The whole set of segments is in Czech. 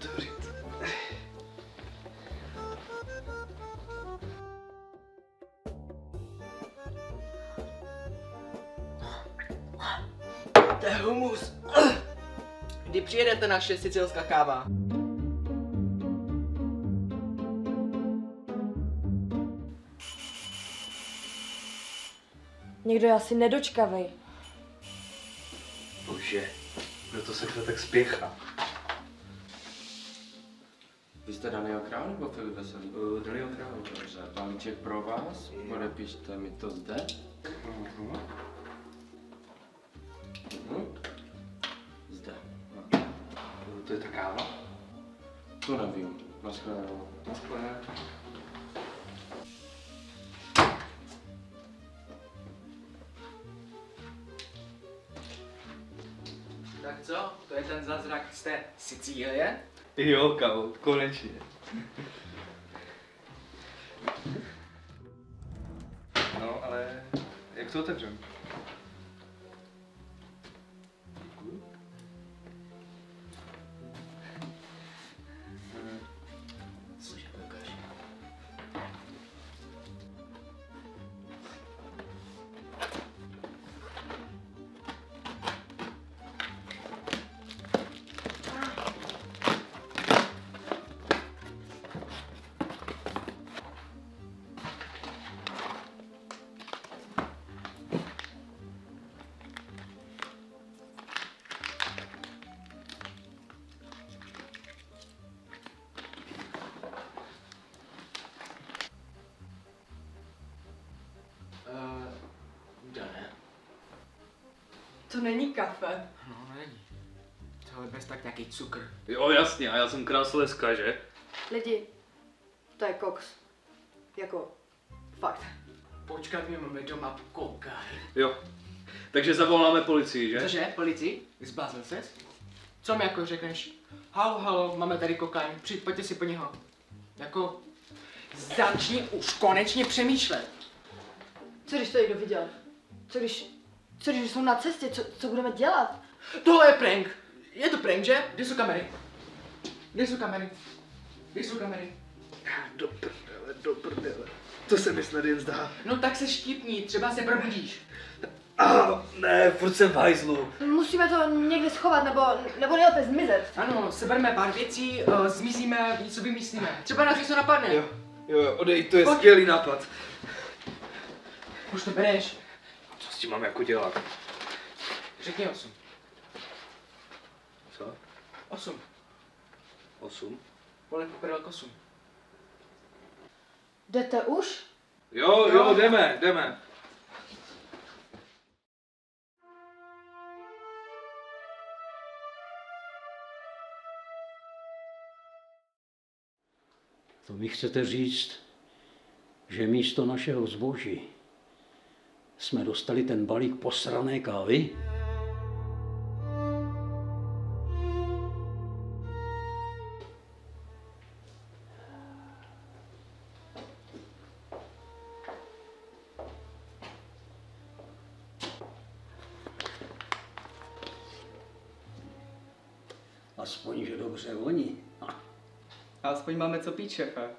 otevřít. To je humus. Kdy přijedete naše sicilská káva? Někdo je asi nedočkavej. Bože, kdo to se tak spěchá? Vy jste Daniel Král nebo Filip Veselý? Daniel Král. Dobře, balíček pro vás, podepište mi to zde. Zde. To je ta káva? To nevím. Naschledanou. Naschledanou. Tak co? To je ten zázrak z té Sicílie? Jo, kámo, konečně. No, ale jak to otevřem? Děkuju. Cože koukáš? Ne. To není kafe. No, není. Tohle bez tak nějaký cukr. Jo, jasně, a já jsem krásleska, že? Lidi, to je koks. Jako, fakt. Počkat, my máme doma kokain. Jo. Takže zavoláme policii, že? Cože, policii? Zbláznil ses? Co mi jako řekneš? Halo, máme tady kokain, pojďte si po něho. Jako, začni už konečně přemýšlet. Co když to někdo viděl? Co když jsou na cestě? Co budeme dělat? Tohle je prank. Je to prank, že? Kde jsou kamery? Kde jsou kamery? Kde jsou kamery? Do prdele. To se mi snad jen zdá. No tak se štípni, třeba se probudíš. Ne, furt jsem v hajzlu. Musíme to někde schovat, nebo nejlépe zmizet. Ano, sebereme pár věcí, zmizíme, něco vymyslíme. Třeba nás něco napadne. Jo, odej, to je skvělý nápad. Už to bereš. Co s tím mám jako dělat? Řekni 8. Co? 8. 8? Vole, kuperel k 8. Jdete už? Jo, jdeme. To mi chcete říct, že místo našeho zboží jsme dostali ten balík posrané kávy? Aspoň, že dobře voní. Aspoň máme co pít, šéfe.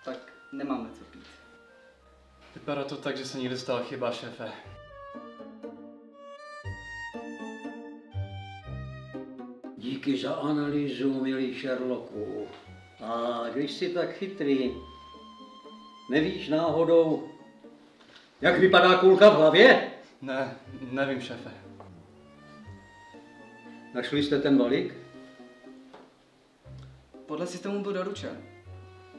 Tak nemáme co pít. Vypadá to tak, že se někde stala chyba, šéfe. Díky za analýzu, milý Sherlocku. A když jsi tak chytrý, nevíš náhodou, jak vypadá kulka v hlavě? Ne, nevím, šéfe. Našli jste ten balík? Podle systému byl doručen,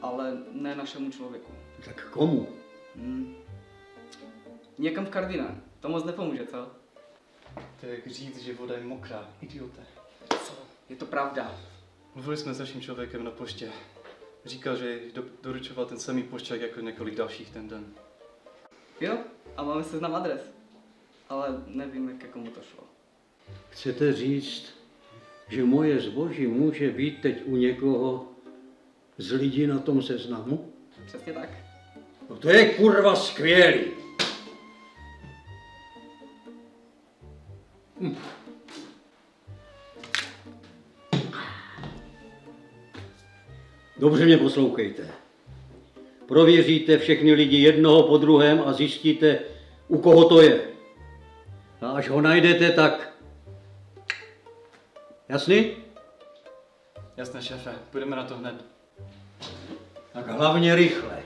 ale ne našemu člověku. Tak komu? Někam v Kardine. To moc nepomůže, co? To je jak říct, že voda je mokrá, idiote. Co? Je to pravda. Mluvili jsme s naším člověkem na poště. Říkal, že doručoval ten samý pošťák jako několik dalších ten den. Jo, a máme seznam adres. Ale nevím, jak komu to šlo. Chcete říct, že moje zboží může být teď u někoho z lidí na tom seznamu? Přesně tak. No to je kurva skvělý. Dobře mě poslouchejte. Prověříte všechny lidi jednoho po druhém a zjistíte, u koho to je. A až ho najdete, tak... Jasný? Jasné, šéfe, půjdeme na to hned. Tak hlavně rychle.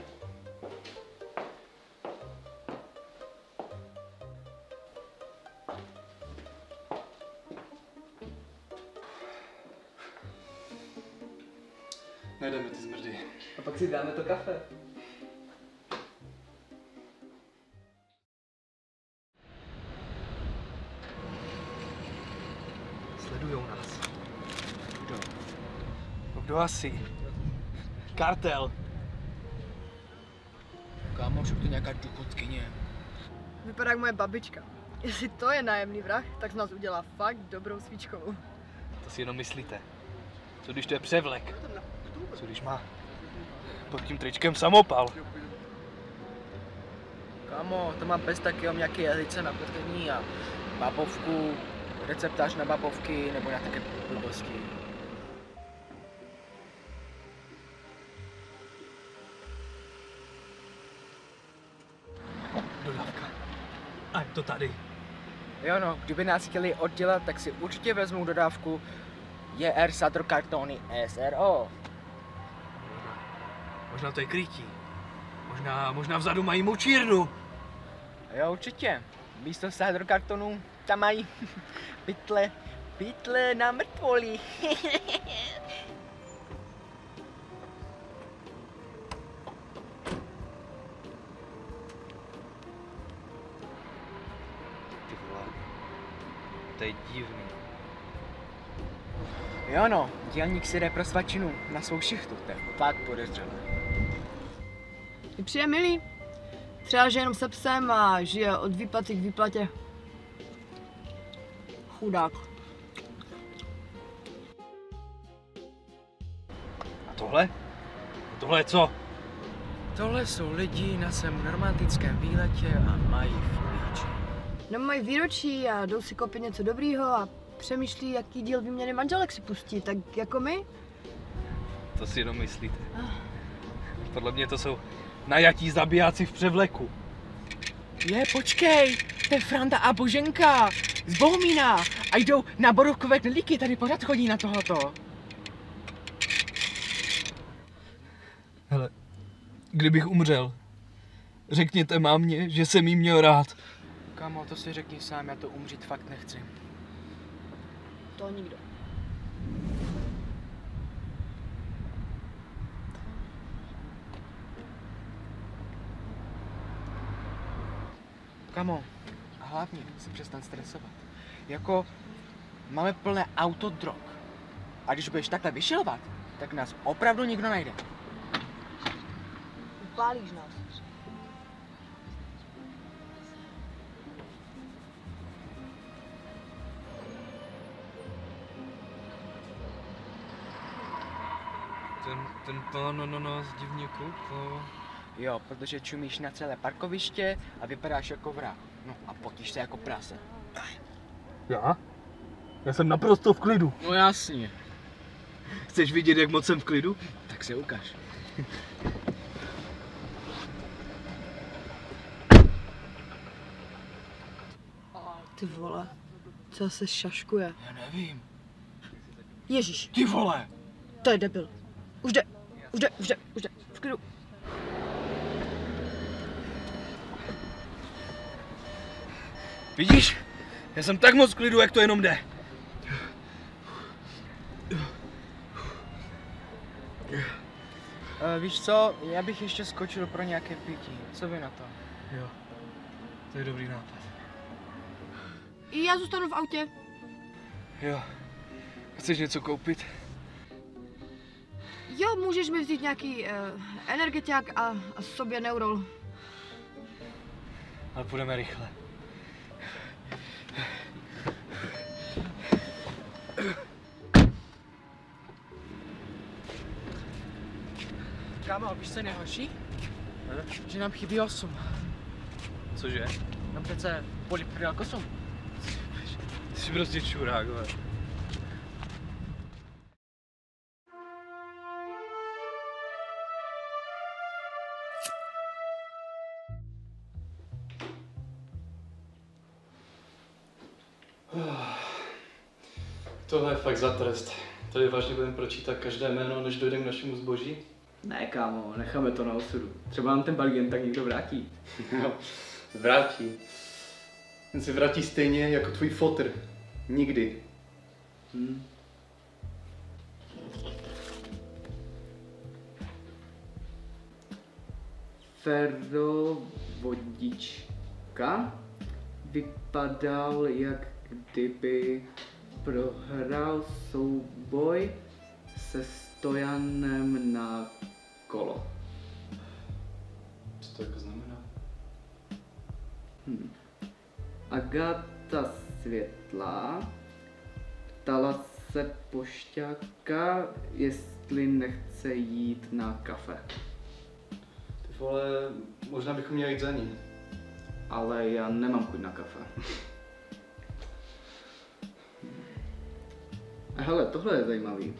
Najdeme ty zmrdy. A pak si dáme to kafe. Sledujou nás. Kdo? No kdo asi? Kartel. Kámo, že to nějaká důchodkyně. Vypadá jak moje babička. Jestli to je nájemný vrah, tak z nás udělá fakt dobrou svíčkovou. To si jenom myslíte. Co když to je převlek? Co když má pod tím tričkem samopal? Kámo, to mám pes taky, mám nějaké jehlice na krtení a babovku, receptář na babovky nebo na také blbosti. Dodávka. A je to tady. Jo no, kdyby nás chtěli oddělat, tak si určitě vezmou dodávku JR Sadro kartony SRO. Možná to je krytí. Možná vzadu mají mučírnu. Jo, určitě. Místo Sadro kartonů tam mají pytle na mrtvolí. Ty vole. To je divný. Jo no, dělník si jde pro svačinu na svou šichtu, to je fakt podezřelé. Mi přijde milý. Třeba, že jenom se psem a žije od výplaty k výplatě. Chudák. A tohle? Tohle je co? Tohle jsou lidi na svém romantickém výletě a mají flíči. Nemají výročí a jdou si koupit něco dobrýho a přemýšlí, jaký díl výměny manželek si pustí, tak jako my. To si jenom myslíte. Podle mě to jsou najatí zabijáci v převleku. Počkej, to je Franta a Boženka z Bohumína a jdou na borůvkové knedlíky, tady pořád chodí na tohoto. Hele, kdybych umřel, řekněte mámě, že jsem jí měl rád. Kámo, to si řekni sám, já to umřít fakt nechci. To nikdo. Kámo, hlavně se přestan stresovat. Jako, máme plné auto drog. A když budeš takhle vyšilovat, tak nás opravdu nikdo najde. Upálíš nás. Ten pán na nás divně koukal. Jo, protože čumíš na celé parkoviště a vypadáš jako vrah. No a potíš se jako prase. Já? Já jsem naprosto v klidu. No jasně. Chceš vidět, jak moc jsem v klidu? Tak se ukáž. Ty vole, co se šaškuje? Já nevím. Ježíš, Ty vole! to je debil. Už jde, v klidu. Vidíš? Já jsem tak moc v klidu, jak to jenom jde. Víš co, já bych ještě skočil pro nějaké pití. Co vy na to? Jo, to je dobrý nápad. I já zůstanu v autě. Jo, chceš něco koupit? Jo, můžeš mi vzít nějaký energetiák a sobě neurol. Ale půjdeme rychle. Kámo, víš co je nejhorší? Že nám chybí 8. Cože? No přece poliprdel kosou. jsi prostě čurák, vole. Tohle je fakt za trest. Tady vážně budeme pročítat každé jméno, než dojdeme k našemu zboží? Ne, kámo, necháme to na osudu. Třeba nám ten balík jen tak někdo vrátí. Jo, vrátí. Ten se vrátí stejně jako tvůj fotr. Nikdy. Ferro Vodička vypadal, jak kdyby prohrál souboj se stojanem na kolo. Co to jako znamená? Agata Světlá ptala se pošťáka, jestli nechce jít na kafe. Ty vole, možná bychom měli jít za ní. Ale já nemám chuť na kafe. Hele, tohle je zajímavý.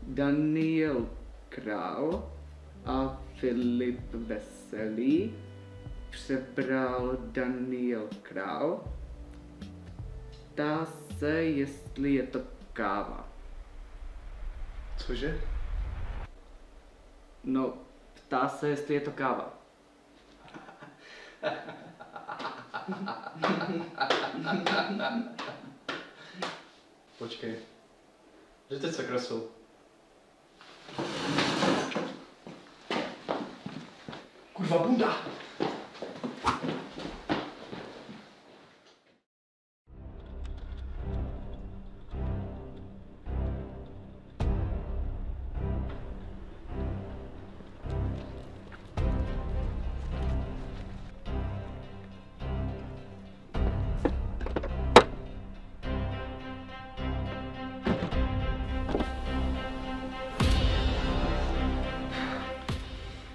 Daniel Král a Filip Veselý přebral Daniel Král. Ptá se, jestli je to káva. Cože? No, ptá se, jestli je to káva. Počkej. Že teď sakra jsou? Kurva, bunda!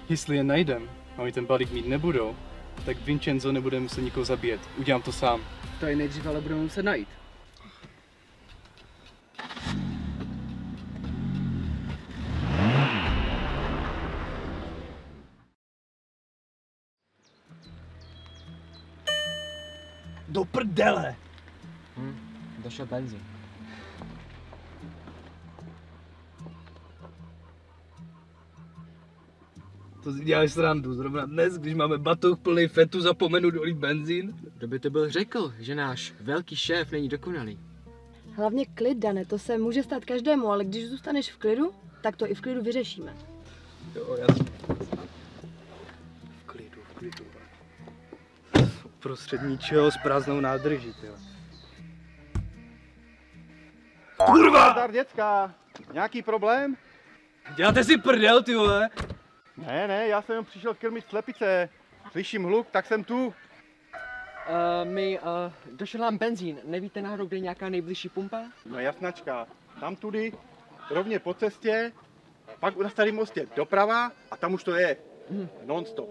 Jestli je najdem a oni ten balík mít nebudou, tak Vincenzo nebude muset nikoho zabíjet. Udělám to sám. To je nejdřív, ale budeme muset najít. Do prdele! Došel benzín. To si děláš srandu, zrovna dnes, když máme batoh plný fetu, zapomenu dolít benzín. Kdo by to byl řekl, že náš velký šéf není dokonalý? Hlavně klid, Dane, to se může stát každému, ale když zůstaneš v klidu, tak to i v klidu vyřešíme. Jo, jasně. V klidu. Prostřed ničeho s prázdnou nádrží, tyjo. Kurva! Zdar, děcka, nějaký problém? Děláte si prdel, ty vole! Ne, já jsem jen přišel krmit slepice. Slyším hluk, tak jsem tu. Došel nám benzín. Nevíte náhodou, kde je nějaká nejbližší pumpa? No jasnačka, tam tudy, rovně po cestě, pak na Starém mostě doprava a tam už to je. Non-stop.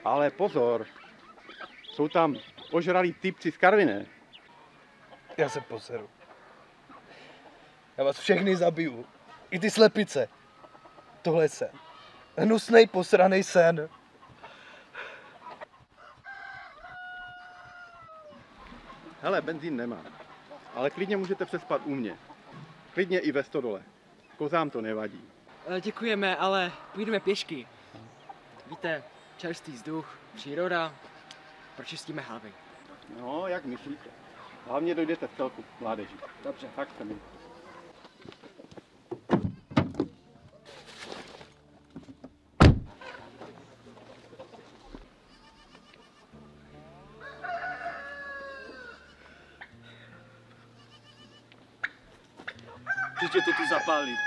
Ale pozor, jsou tam ožralí typci z Karviné. Já se poseru. Já vás všechny zabiju. I ty slepice. Tohle je sen. Hnusnej, posranej sen. Hele, benzín nemám, ale klidně můžete přespat u mě. Klidně i ve stodole. Kozám to nevadí. Děkujeme, ale půjdeme pěšky. Víte, čerstvý vzduch, příroda, pročistíme hlavy. No, jak myslíte. Hlavně dojdete v celku, mládeži. Dobře. Tak se mi. Příště to tu zapálit.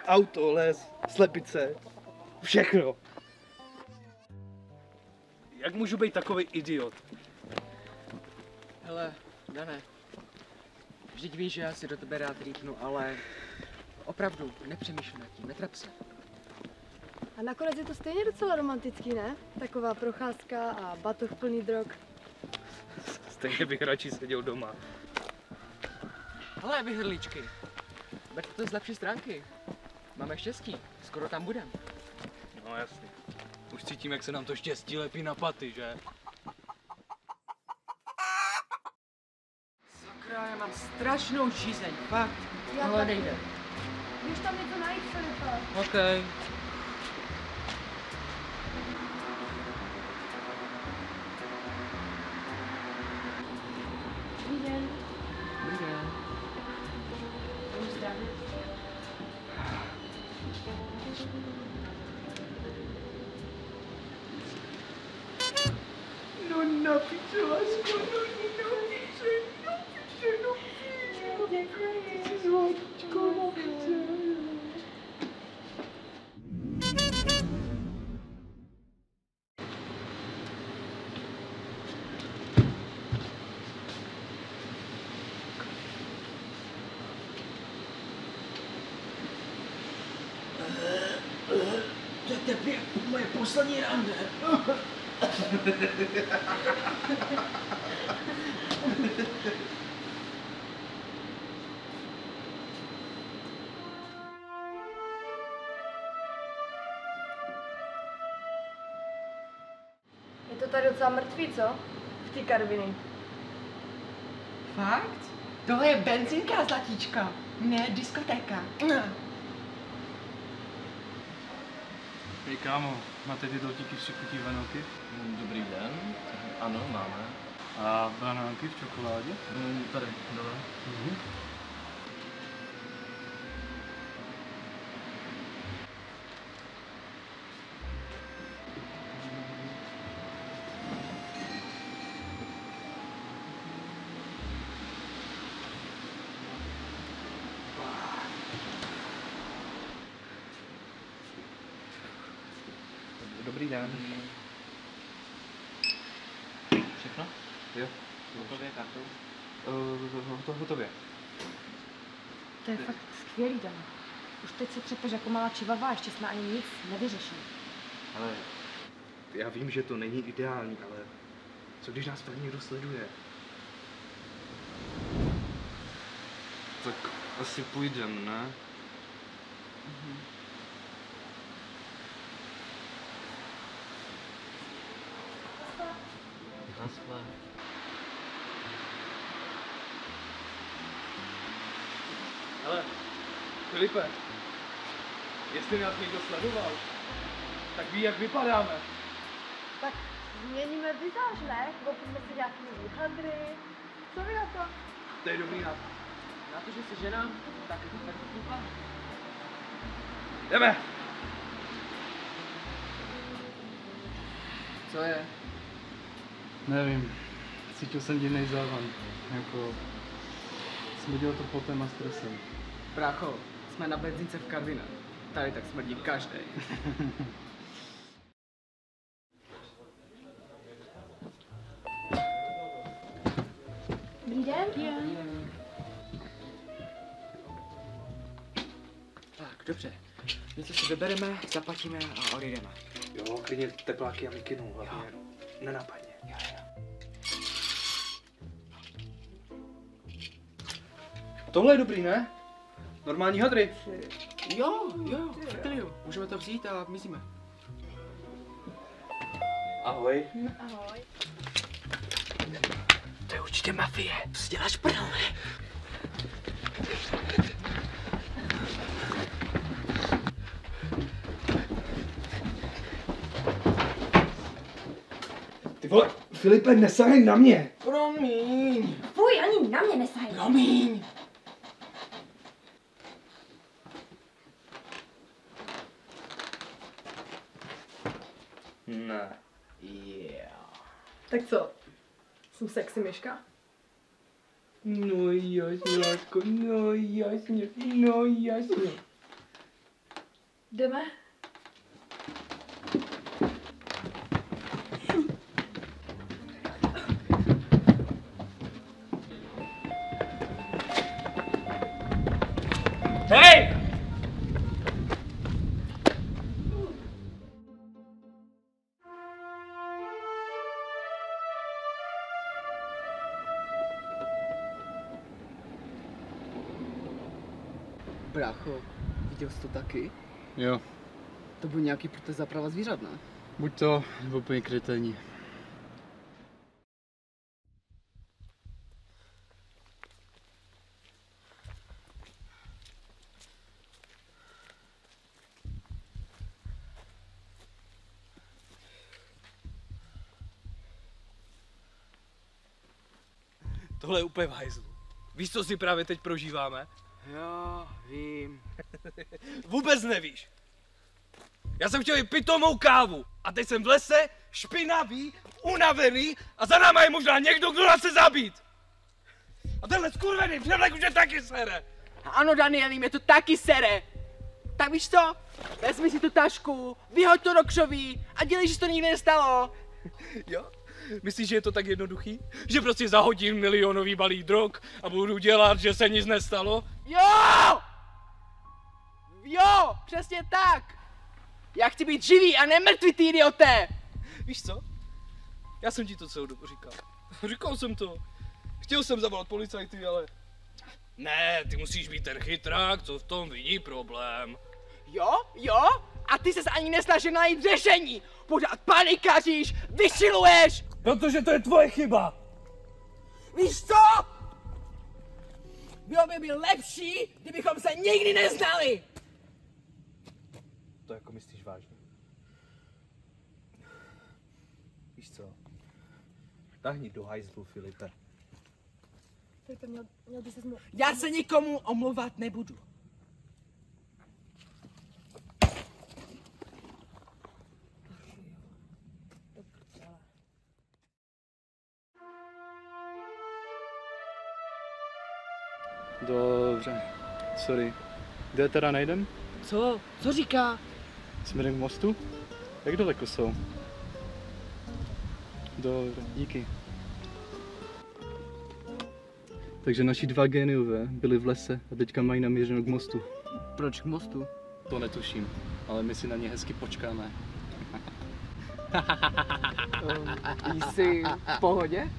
Auto, les, slepice, všechno. Jak můžu být takový idiot? Hele, Dane, vždyť víš, že já si do tebe rád rýpnu, ale opravdu nepřemýšlím nad tím, netrap se. A nakonec je to stejně docela romantický, ne? Taková procházka a batoh plný drog. Stejně bych radši seděl doma. Hele, vy hrlíčky. Berte to z lepší stránky. Máme štěstí, skoro tam budem. No jasně. Už cítím, jak se nám to štěstí lepí na paty, že? Sakra, já mám strašnou žízeň, fakt. Já Tohle taky. nejde. Běž tam něco najít, Filipe. OK. Dobrý den. Dobrý den. Můžu zdravit? No napiče, Lasko, no napiče, no piče. Děkuji. Zlatíčko, napiče. To je tebe moje poslední rande. Je to tady docela mrtvý, co? V té Karviny. Fakt? Tohle je benzinka, Zlatíčka. Ne, diskotéka. Hej kámo, máte ty tortíky v šipkutí vanilky? Dobrý den. Ano, máme. A banánky v čokoládě? Tady, dole. Dobrý den. Všechno? Jo. Hotově kartou? Hotově. To je fakt skvělý tam. Už teď se třepeš jako malá čivava a ještě jsme ani nic nevyřešili. Ale já vím, že to není ideální, ale co když nás fakt někdo sleduje? Tak asi půjdem, ne? Naschle. Hele, Filipe, jestli nás někdo sledoval, tak ví, jak vypadáme. Tak změníme vizáž, ne? Koupíme si nějaký nový hadry. Co vy na to? To je dobrý nápad. Na to, že jsi žena, tak je to perfektní plán. Jdeme! Co je? Nevím. Cítil jsem divnej závan. Jako... Smrdilo to potem a stresem. Brácho, jsme na benzince v Karviné. Tady tak smrdí každý. Dobrý den. Tak, dobře. Něco si vybereme, zaplatíme a odejdeme. Jo, klidně tepláky a mikinu, hlavně nenapadně. Tohle je dobrý, ne? Normální hadry. Jo, jo, můžeme to vzít a mizíme. Ahoj. Ahoj. To je určitě mafie. Co si děláš prdel, ne? Ty vole, Filipe, nesahej na mě. Promiň. Fuj, ani na mě nesahej. Promiň. Ne. Tak co? Jsem sexy myška? No jasně, lásko, no jasně. Jdeme? Hej! Brácho, viděl jsi to taky? Jo, To byl nějaký protest za práva zvířat, ne? buď to, nebo úplně kreténi. Tohle je úplně v hajzlu. Víš, co si právě teď prožíváme? Jo, vím. Vůbec nevíš. Já jsem chtěl jít pitomou kávu a teď jsem v lese, špinavý, unavený a za náma je možná někdo, kdo nás chce zabít. A tenhle skurvený převlek už je taky sere. Ano, Danieli, mě to taky sere. Tak víš co? Vezmi si tu tašku, vyhoď to do křoví a dělej, že to nikdy nestalo. Jo? Myslíš, že je to tak jednoduchý? Že prostě zahodím milionový balík drog a budu dělat, že se nic nestalo? Jo! Jo, přesně tak. Já chci být živý a ne mrtvý, ty idioté. Víš co? Já jsem ti to celou dobu říkal. Říkal jsem to. Chtěl jsem zavolat policajty, ale... Ne, ty musíš být ten chytrák, co v tom vidí problém. Jo? A ty ses ani nesnažil najít řešení. Pořád panikaříš, vyšiluješ. Protože to je tvoje chyba. Víš co? Bylo by mi lepší, kdybychom se nikdy neznali. To jako myslíš vážně? Víš co? Tahni do hajzlu, Filipe. Filipe, měl by se Já se nikomu omlouvat nebudu. Dobře, sorry. Kde teda najdem? Co? Co říká? Směrem k mostu? Jak daleko jsou? Dobře, díky. Takže naši dva géniové byli v lese a teďka mají namířeno k mostu. Proč k mostu? To netuším, ale my si na ně hezky počkáme. Jsi v pohodě?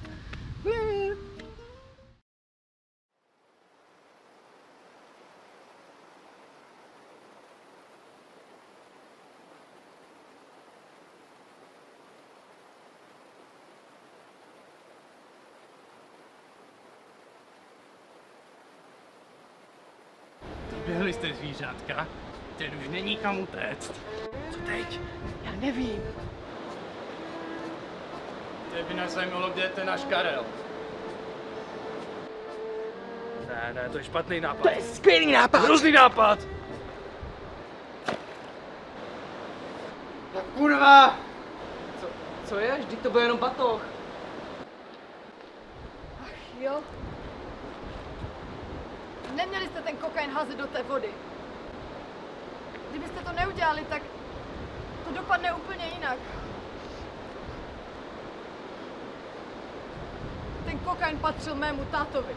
Doběhli jste zvířátka? Ten už není kam utéct. Co teď? Já nevím. To by nás zajímalo, kde je ten náš Karel. Ne, to je špatný nápad. To je skvělý nápad. Hrozný nápad. No kurva! Co je? Vždyť to byl jenom batoh. Ach jo. Neměli jste ten kokain házet do té vody. Kdybyste to neudělali, tak to dopadne úplně jinak. Ten kokain patřil mému tátovi.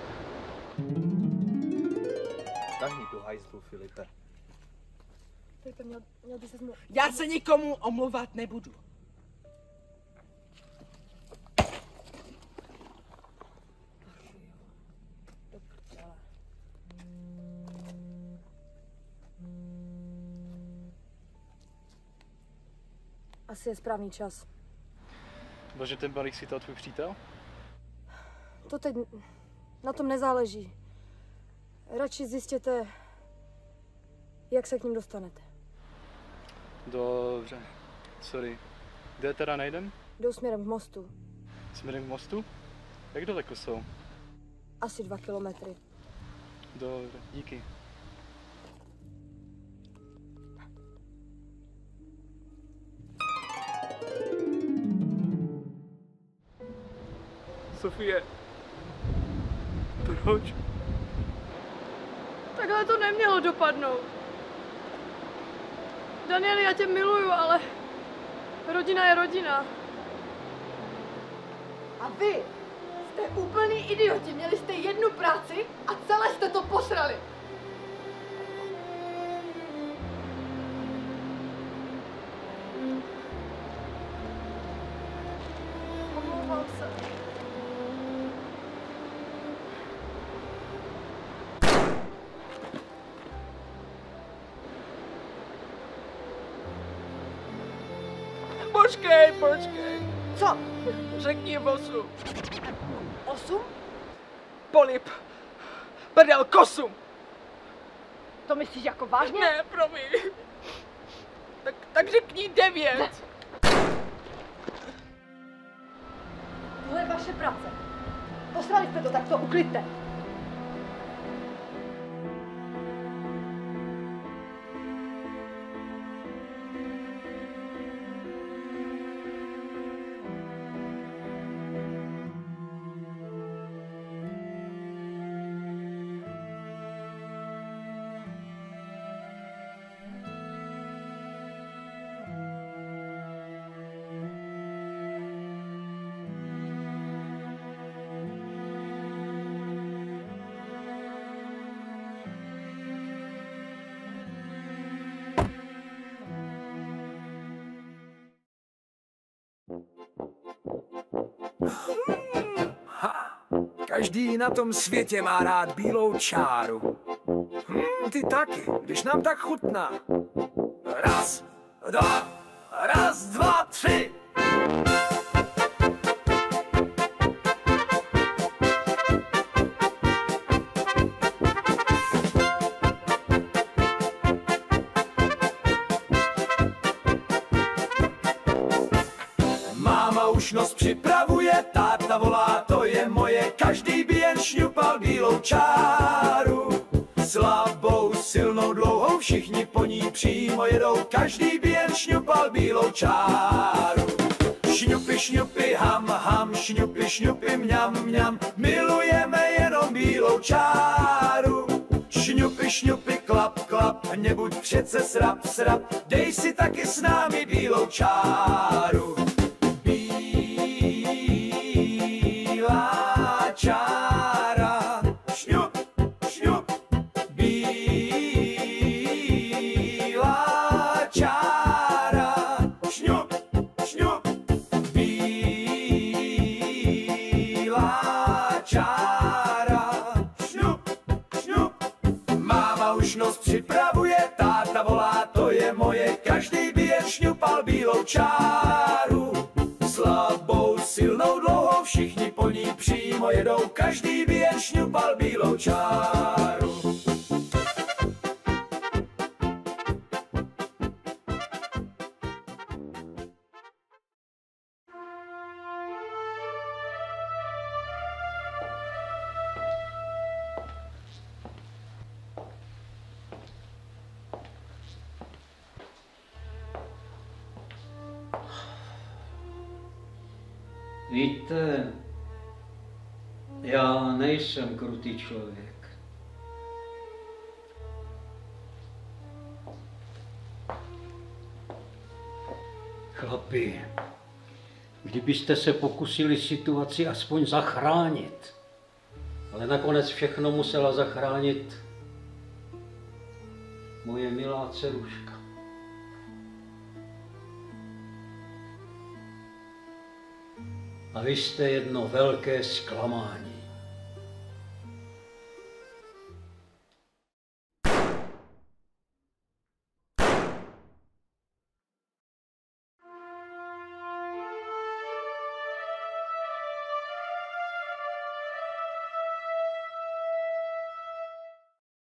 Tahni do hajzlu, Filipe. Filipe, měl by se Já se nikomu omlouvat nebudu. Asi je správný čas. Bože, ten balík si to tvůj přítel? To teď na tom nezáleží. Radši zjistěte, jak se k ním dostanete. Dobře, sorry. Kde teda najdem? Jdou směrem k mostu. Směrem k mostu? Jak daleko jsou? Asi 2 kilometry. Dobře, díky. Sofie. Proč? Takhle to nemělo dopadnout. Danieli, já tě miluju, ale rodina je rodina. A vy jste úplný idioti. Měli jste jednu práci a celé jste to posrali. Omlouvám se. Počkej. Co? Řekni 8. 8? Polip. Prdel, kosum. To myslíš jako vážně? Ne, promiň. Tak řekni 9. Tohle je vaše práce. Posrali jste to, tak to ukliďte. Každý na tom světě má rád bílou čáru. Ty taky, když nám tak chutná. Raz, dva, tři. Máma už nos připravuje, táta volá, to je moje, každý by jen šňupal bílou čáru. Slabou, silnou, dlouhou, všichni po ní přímo jedou, každý by jen šňupal bílou čáru. Šňupy, šňupy, ham, ham, šňupy, šňupy, mňam, mňam, milujeme jenom bílou čáru. Šňupy, šňupy, klap, klap, nebuď přece srap, srap, dej si taky s námi bílou čáru. Bílá čára, šňup, šňup, bílá čára, šňup, šňup, bílá čára, šňup, šňup. Máma už nos připravuje, táta volá, to je moje, každý by jen šňupal bílou čáru. Slabou, silnou, dlouhou, všichni po ní přímo jedou, každý by jen šňupal bílou čáru. Víte, já nejsem krutý člověk. Chlapi, kdybyste se pokusili situaci aspoň zachránit, ale nakonec všechno musela zachránit moje milá dceruška. A vy jste jedno velké zklamání.